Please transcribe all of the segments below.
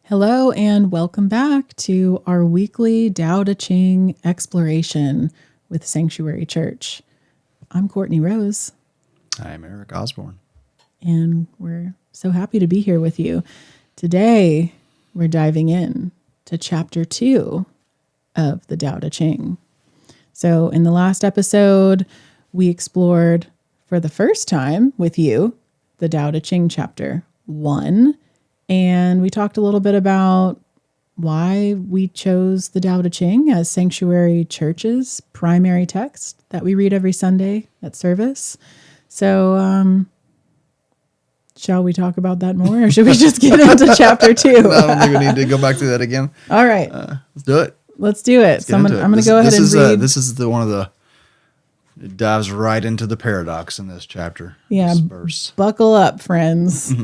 Hello and welcome back to our weekly Tao Te Ching exploration with Sanctuary Church. I'm Courtney Rose. I'm Eric Osborne. And we're so happy to be here with you. Today, we're diving in to chapter 2 of the Tao Te Ching. So in the last episode, we explored for the first time with you the Tao Te Ching chapter 1. And we talked a little bit about why we chose the Tao Te Ching as Sanctuary Church's primary text that we read every Sunday at service. So, shall we talk about that more, or should we just get into chapter 2? I don't think we need to go back through that again. All right. Let's do it. Let's do it. So I'm going to go ahead and read. This is one of the, it dives right into the paradox in this chapter. Yeah. This verse. Buckle up, friends.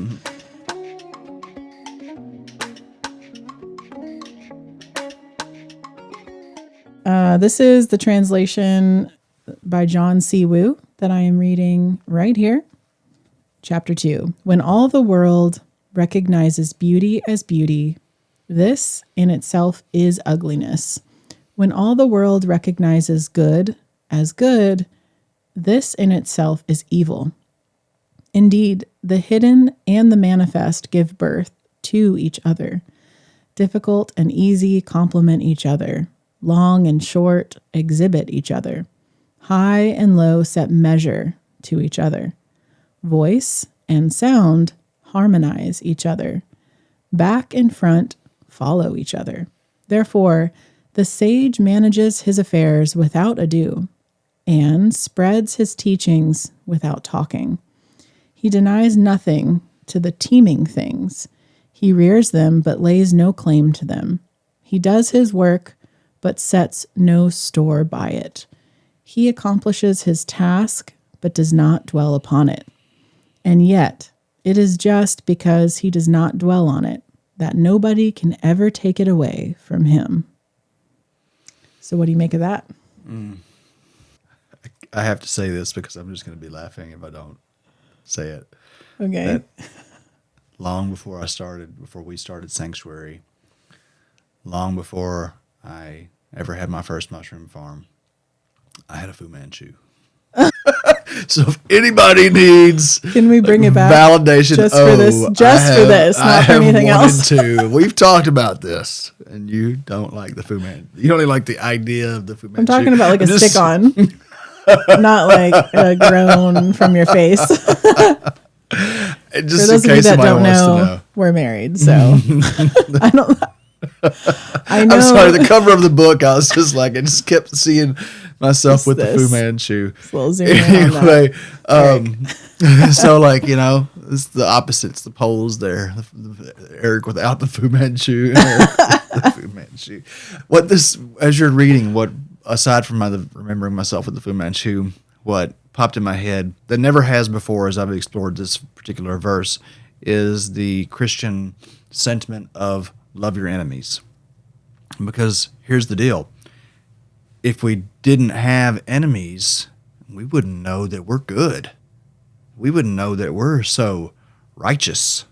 This is the translation by John C. Wu that I am reading right here. Chapter 2. When all the world recognizes beauty as beauty, this in itself is ugliness. When all the world recognizes good as good, this in itself is evil. Indeed, the hidden and the manifest give birth to each other. Difficult and easy complement each other. Long and short exhibit each other. High and low set measure to each other. Voice and sound harmonize each other. Back and front follow each other. Therefore, the sage manages his affairs without ado and spreads his teachings without talking. He denies nothing to the teeming things. He rears them but lays no claim to them. He does his work but sets no store by it. He accomplishes his task, but does not dwell upon it. And yet, it is just because he does not dwell on it that nobody can ever take it away from him. So what do you make of that? I have to say this because I'm just going to be laughing if I don't say it. Okay. That long before we started Sanctuary, long before I ever had my first mushroom farm, I had a Fu Manchu. So if anybody needs, can we bring it back? Validation just for this, not for anything else. We've talked about this, and you don't like the Fu Manchu. You only like the idea of the Fu Manchu. I'm talking about like a stick-on, not like a groan from your face. Just for those in of you case that somebody don't wants to know, know, we're married, so I don't. I know. I'm sorry. The cover of the book, I was just like, I just kept seeing myself with the Fu Manchu. Little zoom in on that. Anyway, so like, it's the opposites, the poles there. Eric without the Fu Manchu, and Eric with the Fu Manchu. As you're reading, what aside from remembering myself with the Fu Manchu, what popped in my head that never has before, as I've explored this particular verse, is the Christian sentiment of love your enemies. Because here's the deal. If we didn't have enemies, we wouldn't know that we're good. We wouldn't know that we're so righteous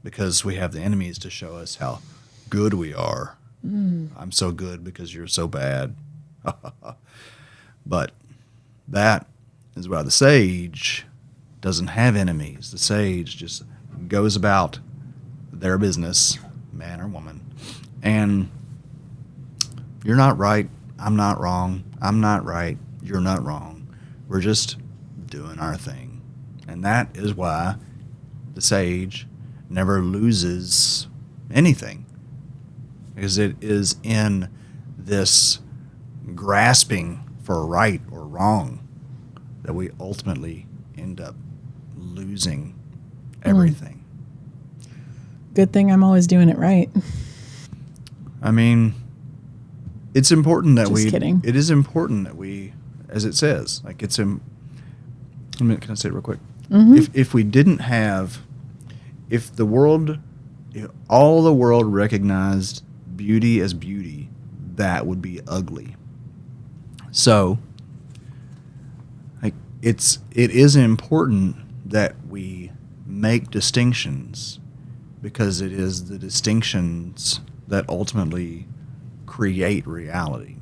because we have the enemies to show us how good we are. I'm so good because you're so bad. But that is why the sage doesn't have enemies. The sage just goes about their business, man or woman, and you're not right, I'm not wrong, I'm not right, you're not wrong. We're just doing our thing. And that is why the sage never loses anything, because it is in this grasping for right or wrong that we ultimately end up losing everything. Good thing I'm always doing it right. I mean, it's important that Just kidding. It is important that we, as it says, like it's can I say it real quick? Mm-hmm. If we didn't have, if all the world recognized beauty as beauty, that would be ugly. So, like it is important that we make distinctions because it is the distinctions that ultimately create reality.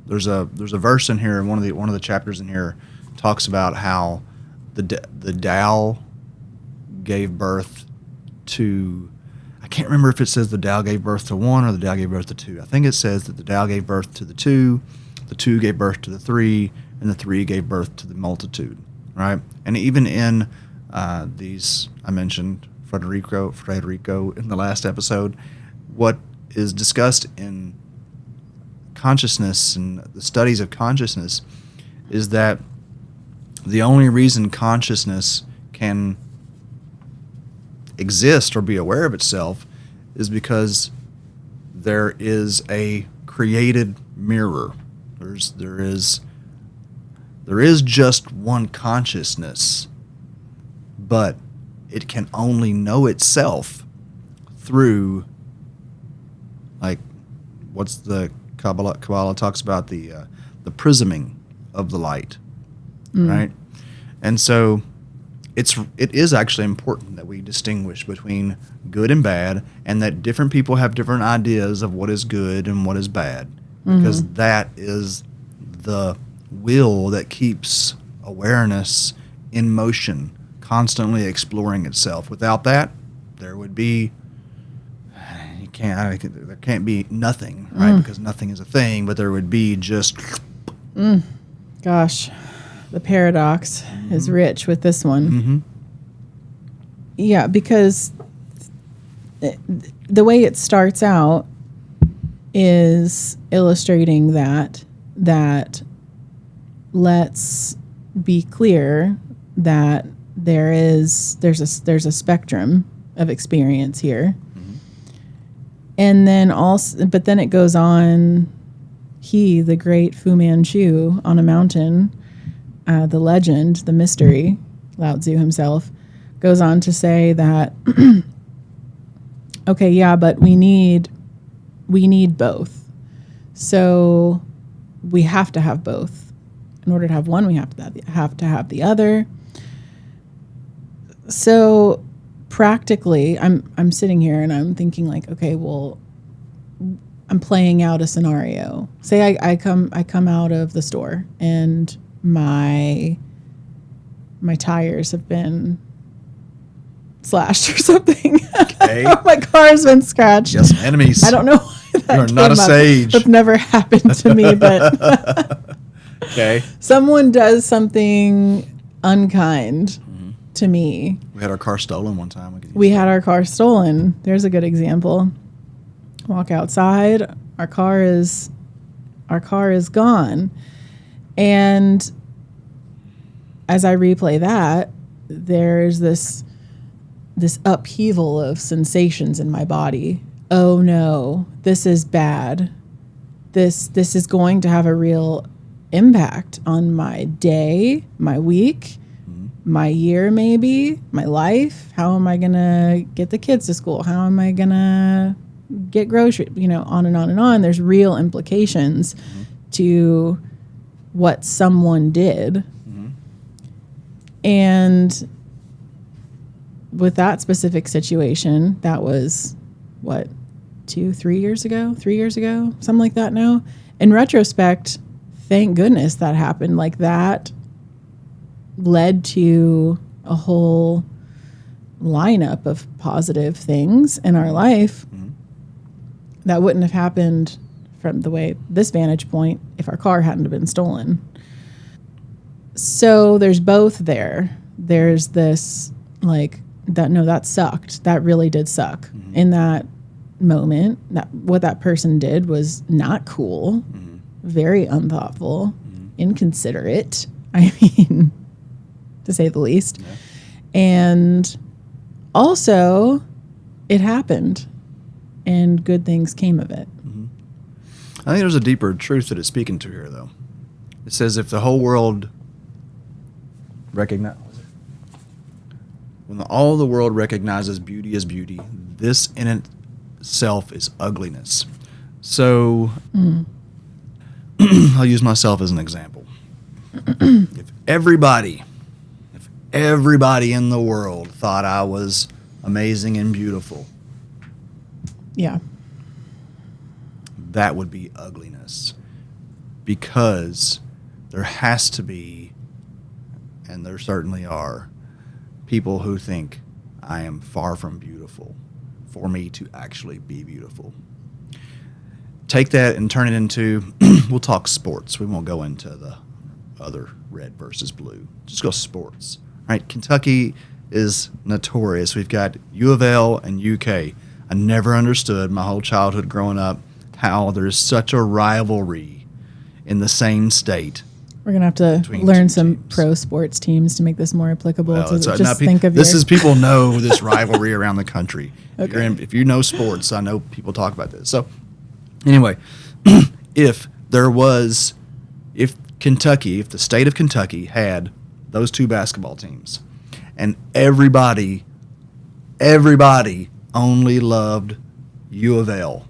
There's a verse in here, one of the chapters in here talks about how the Tao gave birth to, I can't remember if it says the Tao gave birth to one or the Tao gave birth to two. I think it says that the Tao gave birth to the two gave birth to the three, and the three gave birth to the multitude, right? And even in these, I mentioned Federico in the last episode, what is discussed in consciousness and the studies of consciousness is that the only reason consciousness can exist or be aware of itself is because there is a created mirror. There is just one consciousness, but it can only know itself through, like, what's the Kabbalah talks about the prisming of the light, right? And so it is actually important that we distinguish between good and bad, and that different people have different ideas of what is good and what is bad, because that is the will that keeps awareness in motion, constantly exploring itself. Without that, there would be there can't be nothing, right? Because nothing is a thing, but there would be just. Gosh, the paradox is rich with this one. Yeah, because the way it starts out is illustrating that let's be clear that there's a spectrum of experience here. And then but then it goes on, the great Fu Manchu on a mountain, the legend, the mystery, Lao Tzu himself, goes on to say that, okay, yeah, but we need both. So we have to have both. In order to have one, we have to have the other. So practically, I'm sitting here and I'm thinking like, okay, well, I'm playing out a scenario. Say I come out of the store and my tires have been slashed or something. Okay. My car has been scratched. Yes, enemies. I don't know why that You're not a sage. That's never happened to me, but Okay. someone does something unkind to me. We had our car stolen one time. We had our car stolen. There's a good example. Walk outside. Our car is gone. And as I replay that, there's this upheaval of sensations in my body. Oh no, this is bad. This is going to have a real impact on my day, my week, my year, maybe my life. How am I going to get the kids to school? How am I going to get groceries? On and on and on. There's real implications to what someone did. And with that specific situation, that was what, 3 years ago, something like that now. In retrospect, thank goodness that happened. Like, that led to a whole lineup of positive things in our life that wouldn't have happened from this vantage point if our car hadn't have been stolen. So there's both there. There's this that sucked. That really did suck. In that moment, what that person did was not cool, very unthoughtful, inconsiderate. I mean, to say the least. Yeah. And also, it happened, and good things came of it. I think there's a deeper truth that it's speaking to here, though. It says if the whole world when all the world recognizes beauty as beauty, this in itself is ugliness. So I'll use myself as an example. If everybody in the world thought I was amazing and beautiful, Yeah. That would be ugliness. Because there has to be, and there certainly are, people who think I am far from beautiful for me to actually be beautiful. Take that and turn it into, we'll talk sports. We won't go into the other red versus blue. Just go sports. Right? Kentucky is notorious. We've got U of L and UK. I never understood my whole childhood growing up how there's such a rivalry in the same state. We're gonna have to Between learn two some teams. pro sports teams to make this more applicable. Well, To it's just not think of this your, is people know this rivalry around the country. Okay. If you know sports, I know people talk about this. So anyway, if the state of Kentucky had those two basketball teams, and everybody only loved U of L,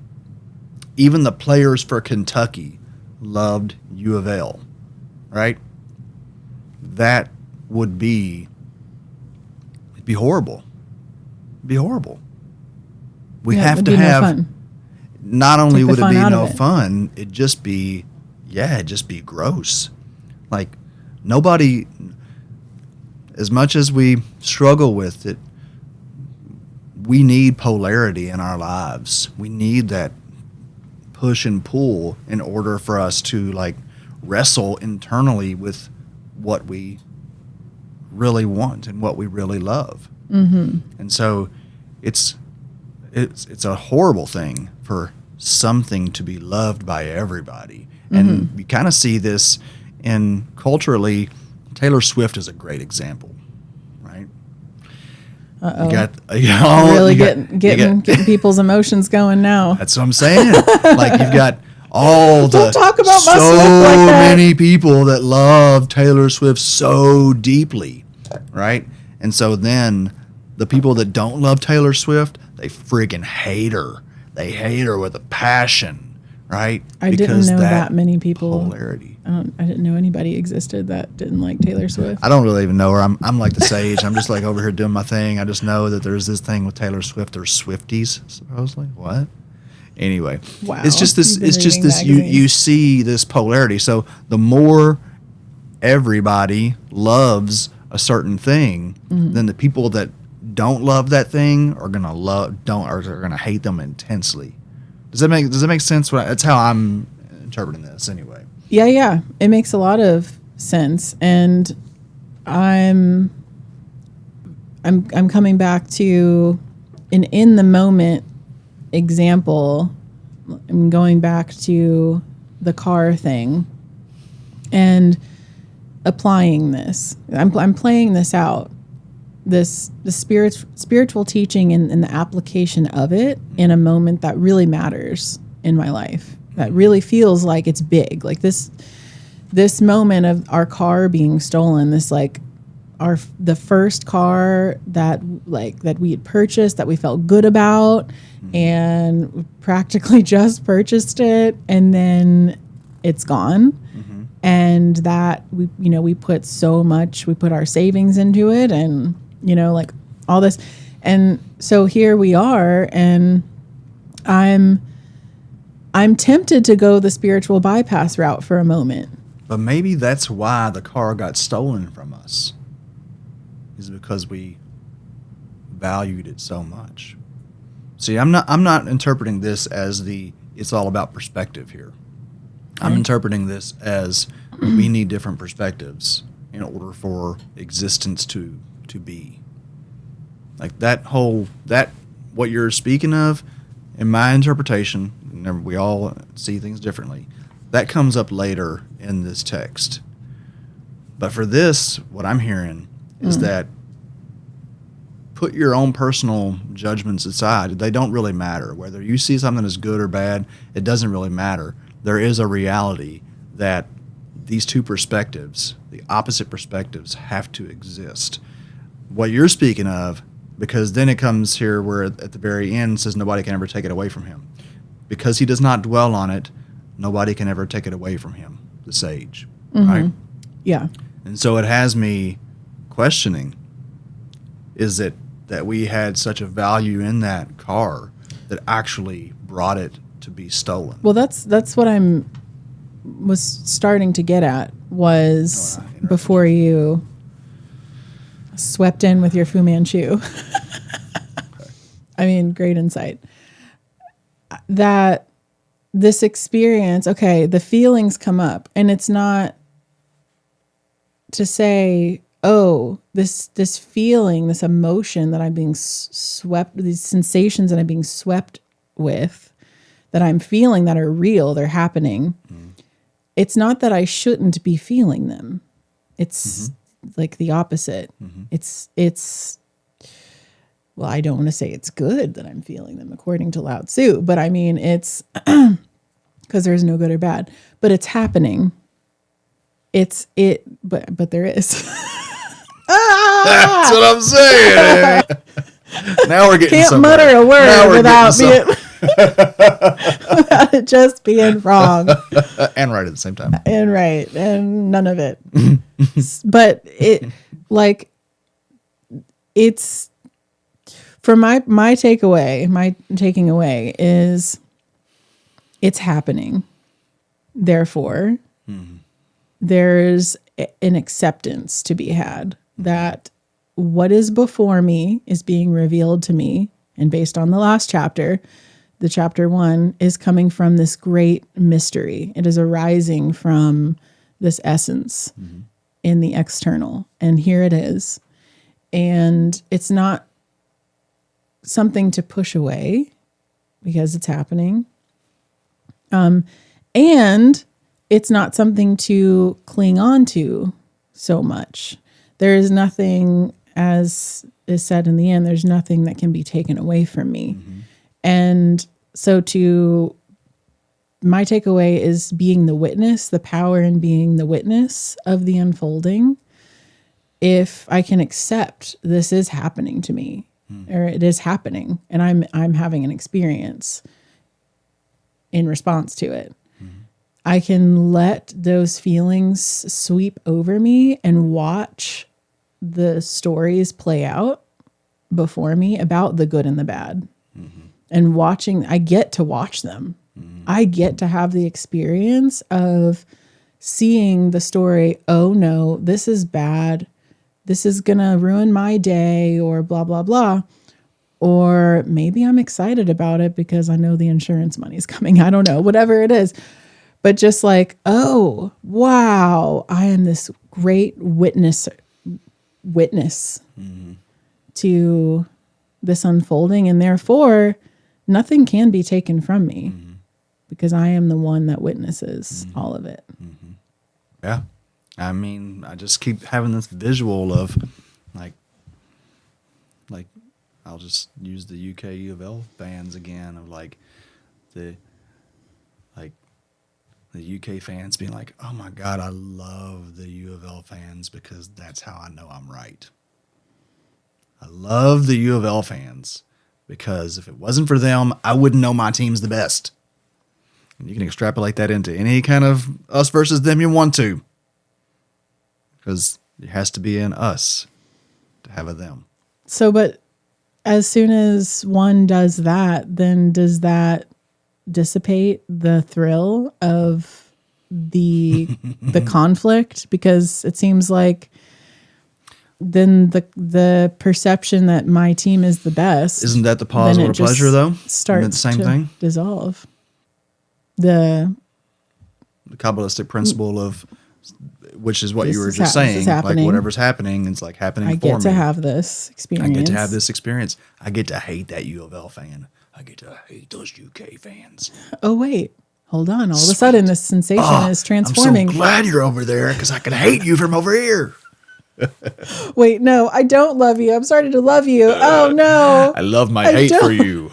even the players for Kentucky loved U of L, right? That would be, it'd be horrible. It'd be horrible. We Yeah, have it'd to be no have, fun. not only Take the would it fun be out no of it. fun, it'd just be gross. Like, nobody, as much as we struggle with it, we need polarity in our lives. We need that push and pull in order for us to like wrestle internally with what we really want and what we really love. Mm-hmm. And so it's a horrible thing for something to be loved by everybody. And you kind of see this in culturally. Taylor Swift is a great example, right? Uh-oh. You got Really getting people's emotions going now. That's what I'm saying. Like, you've got all the Don't talk about my so Swift like that. many people that love Taylor Swift so deeply, right? And so then the people that don't love Taylor Swift, they friggin' hate her. They hate her with a passion, right? I didn't know that many people. Polarity. I didn't know anybody existed that didn't like Taylor Swift. I don't really even know her. I'm like the sage. I'm just like over here doing my thing. I just know that there's this thing with Taylor Swift. There's Swifties, supposedly. What? Anyway, Wow. it's just this. You've been It's just reading this. magazines. You see this polarity. So the more everybody loves a certain thing, then the people that don't love that thing are gonna hate them intensely. Does that make sense? That's how I'm interpreting this, anyway. Yeah. It makes a lot of sense. And I'm coming back to an in the moment example. I'm going back to the car thing and applying this. I'm playing this out. The spiritual teaching and the application of it in a moment that really matters in my life. That really feels like it's big. Like this moment of our car being stolen, this like the first car that we had purchased that we felt good about, and we practically just purchased it, and then it's gone. And that we put our savings into it, and like all this. And so here we are, and I'm tempted to go the spiritual bypass route for a moment. But maybe that's why the car got stolen from us, is because we valued it so much. See, I'm not interpreting this as it's all about perspective here. I'm interpreting this as we need different perspectives in order for existence to be. Like what you're speaking of, in my interpretation, and we all see things differently, that comes up later in this text. But for this, what I'm hearing is that put your own personal judgments aside. They don't really matter. Whether you see something as good or bad, it doesn't really matter. There is a reality that these two perspectives, the opposite perspectives, have to exist. What you're speaking of, because then it comes here where at the very end says nobody can ever take it away from him. Because he does not dwell on it, nobody can ever take it away from him, the sage, right? Yeah. And so it has me questioning, is it that we had such a value in that car that actually brought it to be stolen? Well, that's what was starting to get at was before you swept in with your Fu Manchu. I mean, great insight. That this experience, okay, the feelings come up, and it's not to say, oh, this feeling, this emotion that I'm being swept, these sensations that I'm being swept with, that I'm feeling that are real, they're happening. It's not that I shouldn't be feeling them. It's like the opposite. It's well, I don't want to say it's good that I'm feeling them according to Lao Tzu, but I mean, it's because there's no good or bad, but it's happening. But there is. That's what I'm saying. Now we're getting Can't mutter a word without it just being wrong. And right at the same time. And right. And none of it. But it's for my taking away is it's happening. Therefore, there's an acceptance to be had that what is before me is being revealed to me. And based on the last chapter, the chapter 1 is coming from this great mystery. It is arising from this essence in the external. And here it is. And it's not something to push away because it's happening. And it's not something to cling on to so much. There is nothing, as is said in the end, there's nothing that can be taken away from me. And so my takeaway is being the witness, the power in being the witness of the unfolding. If I can accept this is happening to me, or it is happening, and I'm having an experience in response to it, I can let those feelings sweep over me and watch the stories play out before me about the good and the bad. And I get to watch them. I get to have the experience of seeing the story, oh no, this is bad. This is going to ruin my day, or blah, blah, blah. Or maybe I'm excited about it because I know the insurance money's coming. I don't know, whatever it is. But just like, oh, wow, I am this great witness to this unfolding. And therefore, nothing can be taken from me because I am the one that witnesses all of it. Yeah. I mean, I just keep having this visual of like I'll just use the UK U of L fans again, of like the UK fans being like, oh my God, I love the U of L fans because that's how I know I'm right. I love the U of L fans because if it wasn't for them, I wouldn't know my team's the best. And you can extrapolate that into any kind of us versus them you want to. Because it has to be in us to have a them. So, but as soon as one does that, then does that dissipate the thrill of the conflict? Because it seems like then the perception that my team is the best. Isn't that the pause or pleasure though? Starts the same to thing? Dissolve. The Kabbalistic principle of, which is what you were just saying, like whatever's happening, it's like happening for me. I get to have this experience. I get to have this experience. I get to hate that U of L fan. I get to hate those UK fans. Oh, wait. Hold on. All of a sudden, this sensation is transforming. I'm so glad you're over there because I can hate you from over here. Wait, no, I don't love you. I'm starting to love you. Oh, no. I love my hate for you.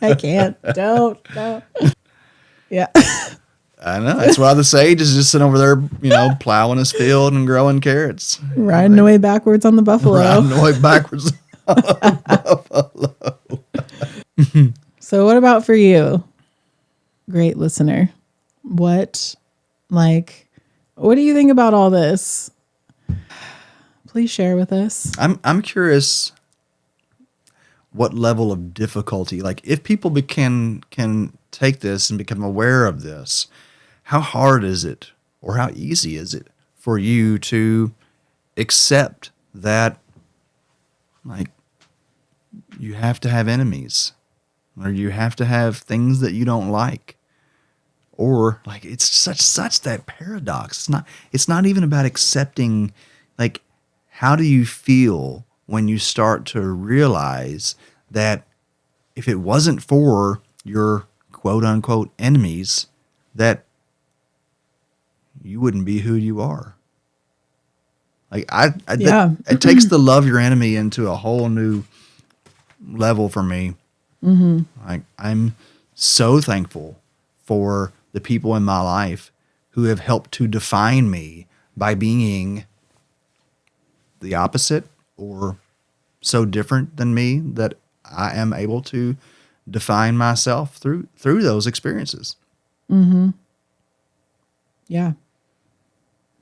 I can't. Don't. Yeah. I know. That's why the sage is just sitting over there, plowing his field and growing carrots. Riding away backwards on the buffalo. Riding away backwards on the buffalo. So what about for you, great listener? What do you think about all this? Please share with us. I'm curious what level of difficulty, like if people can take this and become aware of this, how hard is it or how easy is it for you to accept that, like, you have to have enemies or you have to have things that you don't like, or like it's such that paradox. It's not even about accepting, like, how do you feel when you start to realize that if it wasn't for your quote unquote enemies, that you wouldn't be who you are. Like it takes the love your enemy into a whole new level for me. Mm-hmm. Like, I'm so thankful for the people in my life who have helped to define me by being the opposite or so different than me that I am able to define myself through those experiences. Mm-hmm. Yeah.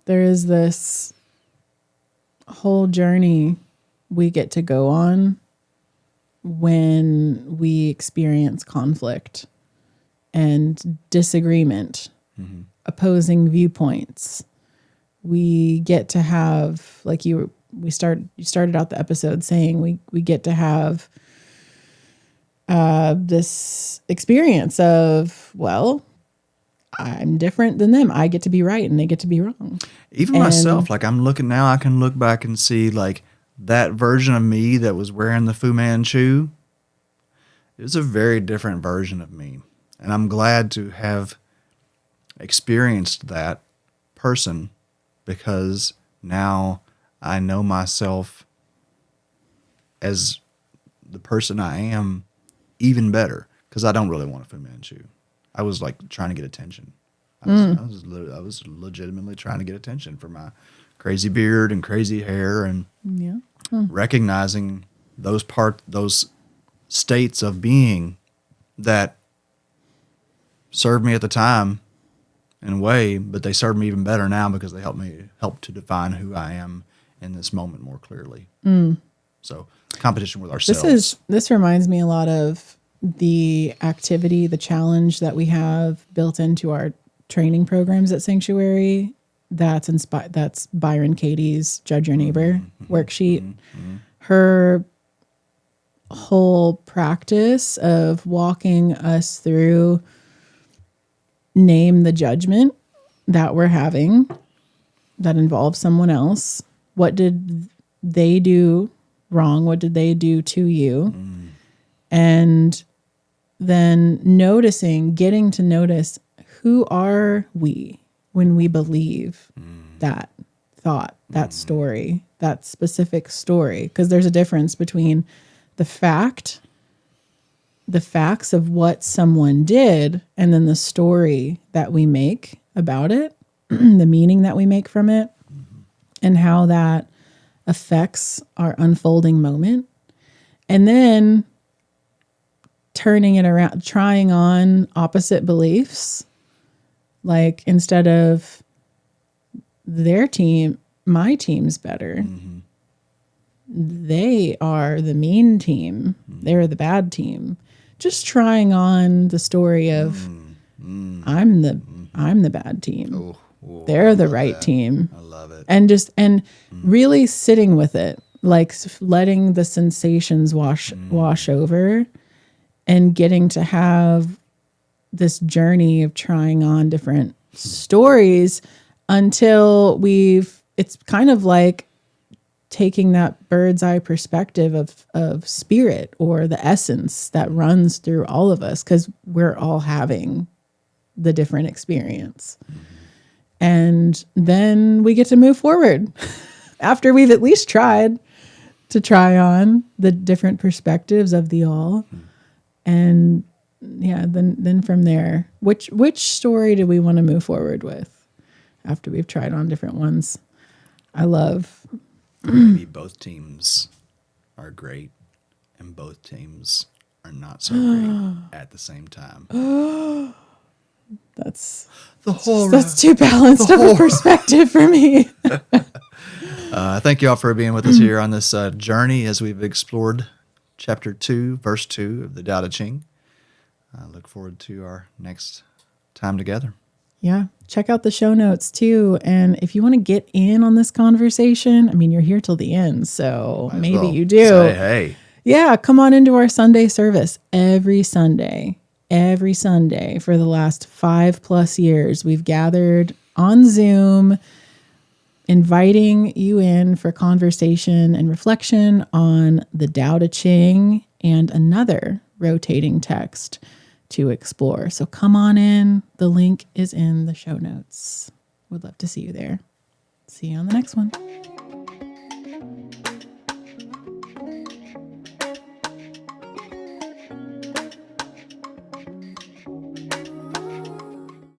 There is this whole journey we get to go on when we experience conflict and disagreement, opposing viewpoints. We get to have, like you started out the episode saying we get to have this experience of, well, I'm different than them. I get to be right and they get to be wrong. Even myself, like I'm looking now, I can look back and see like that version of me that was wearing the Fu Manchu is a very different version of me. And I'm glad to have experienced that person because now I know myself as the person I am even better because I don't really want a Fu Manchu. I was like trying to get attention. I was legitimately trying to get attention for my crazy beard and crazy hair and recognizing those states of being that served me at the time in a way, but they serve me even better now because they help to define who I am in this moment more clearly. So competition with ourselves. This reminds me a lot of the activity, the challenge that we have built into our training programs at Sanctuary. That's Byron Katie's Judge Your Neighbor worksheet. Her whole practice of walking us through name the judgment that we're having that involves someone else. What did they do wrong? What did they do to you? And then getting to notice, who are we when we believe that thought, that story, that specific story? Because there's a difference between the facts of what someone did and then the story that we make about it, the meaning that we make from it, and how that affects our unfolding moment. And then turning it around, trying on opposite beliefs. Like, instead of their team, my team's better. They are the mean team. They're the bad team. Just trying on the story of I'm the bad team. They're the right team. I love it. And really sitting with it, like letting the sensations wash over and getting to have this journey of trying on different stories until it's kind of like taking that bird's eye perspective of spirit or the essence that runs through all of us, because we're all having the different experience. And then we get to move forward after we've at least tried to try on the different perspectives of the all. And then from there, which story do we want to move forward with after we've tried on different ones? I love. Maybe both teams are great and both teams are not so great at the same time. That's too balanced of a perspective for me. Thank you all for being with us here on this journey as we've explored chapter 2, verse 2 of the Tao Te Ching. I look forward to our next time together. Yeah. Check out the show notes too. And if you want to get in on this conversation, I mean, you're here till the end, so Might as maybe well you do. say hey. Yeah. Come on into our Sunday service every Sunday for the last 5+ years. We've gathered on Zoom, inviting you in for conversation and reflection on the Tao Te Ching and another rotating text to explore. So come on in. The link is in the show notes. Would love to see you there. See you on the next one.